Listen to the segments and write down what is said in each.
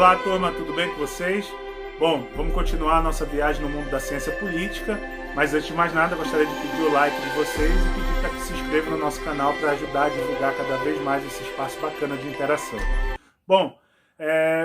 Olá, turma, tudo bem com vocês? Bom, vamos continuar a nossa viagem no mundo da ciência política, mas antes de mais nada, gostaria de pedir o like de vocês e pedir para que se inscrevam no nosso canal para ajudar a divulgar cada vez mais esse espaço bacana de interação. Bom,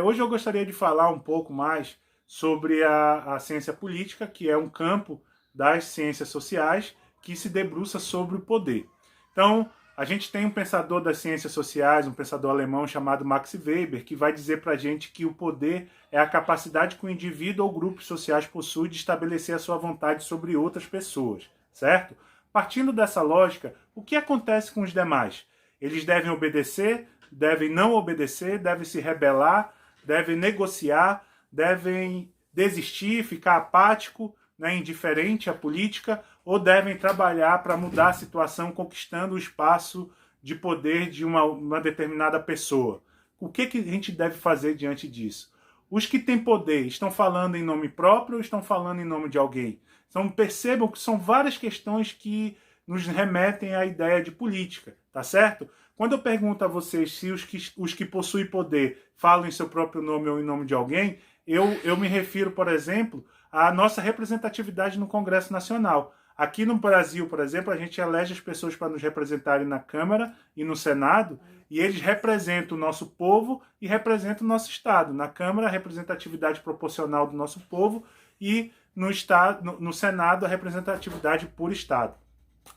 hoje eu gostaria de falar um pouco mais sobre a ciência política, que é um campo das ciências sociais que se debruça sobre o poder. Então, a gente tem um pensador das ciências sociais, um pensador alemão chamado Max Weber, que vai dizer para a gente que o poder é a capacidade que o indivíduo ou grupos sociais possui de estabelecer a sua vontade sobre outras pessoas, certo? Partindo dessa lógica, o que acontece com os demais? Eles devem obedecer, devem não obedecer, devem se rebelar, devem negociar, devem desistir, ficar apático, indiferente à política, ou devem trabalhar para mudar a situação, conquistando o espaço de poder de uma determinada pessoa. O que a gente deve fazer diante disso? Os que têm poder estão falando em nome próprio ou estão falando em nome de alguém? Então percebam que são várias questões que nos remetem à ideia de política, tá certo? Quando eu pergunto a vocês se os que possuem poder falam em seu próprio nome ou em nome de alguém, eu me refiro, por exemplo, à nossa representatividade no Congresso Nacional. Aqui no Brasil, por exemplo, a gente elege as pessoas para nos representarem na Câmara e no Senado, e eles representam o nosso povo e representam o nosso Estado. Na Câmara, a representatividade proporcional do nosso povo e no Senado, a representatividade por Estado.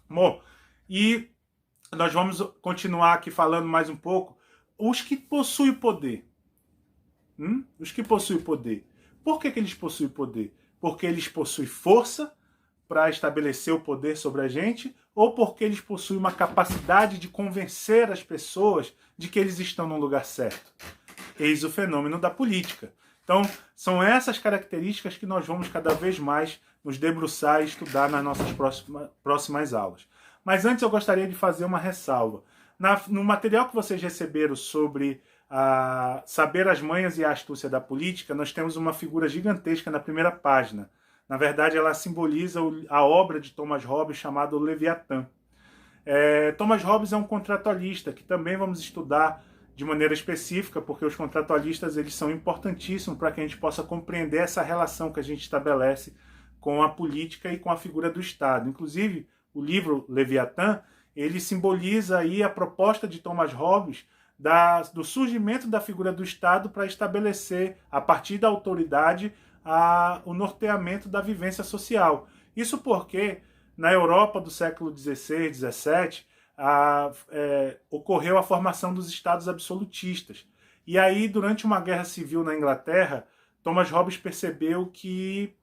Bom, e nós vamos continuar aqui falando mais um pouco. Os que possuem poder. Os que possuem poder. Por que eles possuem poder? Porque eles possuem força para estabelecer o poder sobre a gente, ou porque eles possuem uma capacidade de convencer as pessoas de que eles estão no lugar certo. Eis o fenômeno da política. Então, são essas características que nós vamos cada vez mais nos debruçar e estudar nas nossas próximas aulas. Mas antes eu gostaria de fazer uma ressalva. No material que vocês receberam sobre saber as manhas e a astúcia da política, nós temos uma figura gigantesca na primeira página. Na verdade, ela simboliza a obra de Thomas Hobbes chamada O Leviatã. Thomas Hobbes é um contratualista, que também vamos estudar de maneira específica, porque os contratualistas eles são importantíssimos para que a gente possa compreender essa relação que a gente estabelece com a política e com a figura do Estado. Inclusive, o livro Leviatã, ele simboliza aí a proposta de Thomas Hobbes do surgimento da figura do Estado para estabelecer, a partir da autoridade, o norteamento da vivência social. Isso porque, na Europa do século XVI, XVII, ocorreu a formação dos estados absolutistas. E aí, durante uma guerra civil na Inglaterra, Thomas Hobbes percebeu que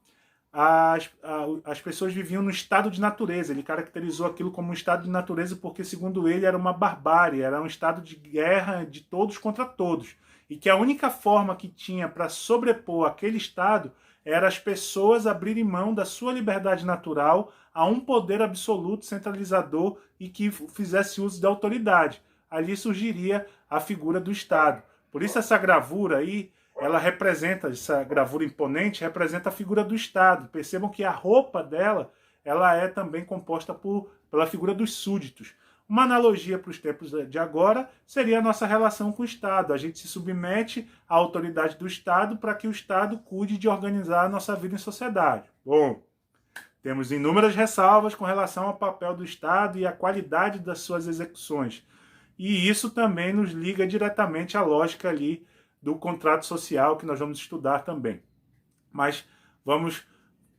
as pessoas viviam no estado de natureza. Ele caracterizou aquilo como um estado de natureza porque, segundo ele, era uma barbárie, era um estado de guerra de todos contra todos. E que a única forma que tinha para sobrepor aquele estado era as pessoas abrirem mão da sua liberdade natural a um poder absoluto, centralizador e que fizesse uso da autoridade. Ali surgiria a figura do Estado. Por isso essa gravura aí, essa gravura imponente, representa a figura do Estado. Percebam que a roupa dela, ela é também composta pela figura dos súditos. Uma analogia para os tempos de agora seria a nossa relação com o Estado. A gente se submete à autoridade do Estado para que o Estado cuide de organizar a nossa vida em sociedade. Bom, temos inúmeras ressalvas com relação ao papel do Estado e à qualidade das suas execuções. E isso também nos liga diretamente à lógica ali do contrato social que nós vamos estudar também. Mas vamos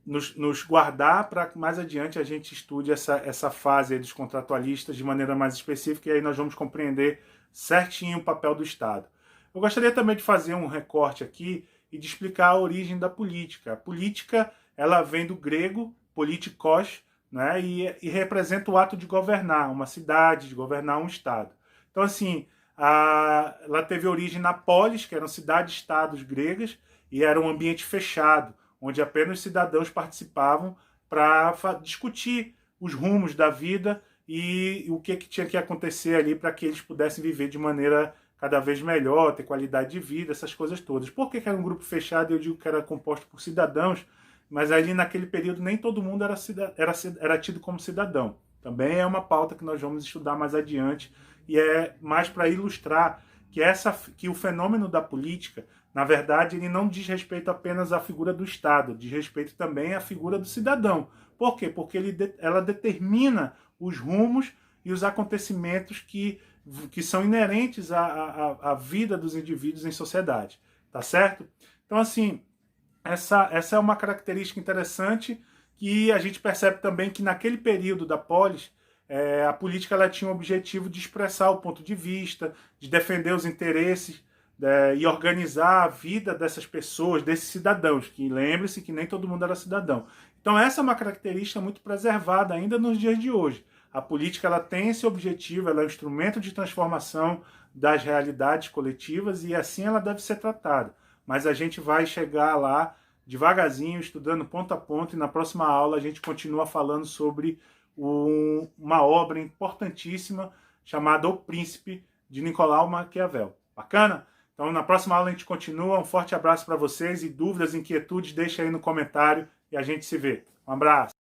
nos guardar para que mais adiante a gente estude essa fase aí dos contratualistas de maneira mais específica e aí nós vamos compreender certinho o papel do Estado. Eu gostaria também de fazer um recorte aqui e de explicar a origem da política. A política ela vem do grego politikos, né, e representa o ato de governar uma cidade, de governar um Estado. Então, assim, ela teve origem na polis, que eram cidades-estados gregas, e era um ambiente fechado, onde apenas cidadãos participavam para discutir os rumos da vida e o que tinha que acontecer ali para que eles pudessem viver de maneira cada vez melhor, ter qualidade de vida, essas coisas todas. Por que era um grupo fechado? Eu digo que era composto por cidadãos, mas ali naquele período nem todo mundo era tido como cidadão. Também é uma pauta que nós vamos estudar mais adiante e é mais para ilustrar que o fenômeno da política, na verdade, ele não diz respeito apenas à figura do Estado, diz respeito também à figura do cidadão. Por quê? Porque ela determina os rumos e os acontecimentos que são inerentes à vida dos indivíduos em sociedade. Tá certo? Então, assim, essa é uma característica interessante que a gente percebe também que naquele período da polis, a política ela tinha o objetivo de expressar o ponto de vista, de defender os interesses e organizar a vida dessas pessoas, desses cidadãos, que lembre-se que nem todo mundo era cidadão. Então essa é uma característica muito preservada ainda nos dias de hoje. A política ela tem esse objetivo, ela é um instrumento de transformação das realidades coletivas e assim ela deve ser tratada. Mas a gente vai chegar lá devagarzinho, estudando ponto a ponto, e na próxima aula a gente continua falando sobre uma obra importantíssima chamada O Príncipe, de Nicolau Maquiavel. Bacana? Então na próxima aula a gente continua. Um forte abraço para vocês e dúvidas, inquietudes, deixa aí no comentário e a gente se vê. Um abraço!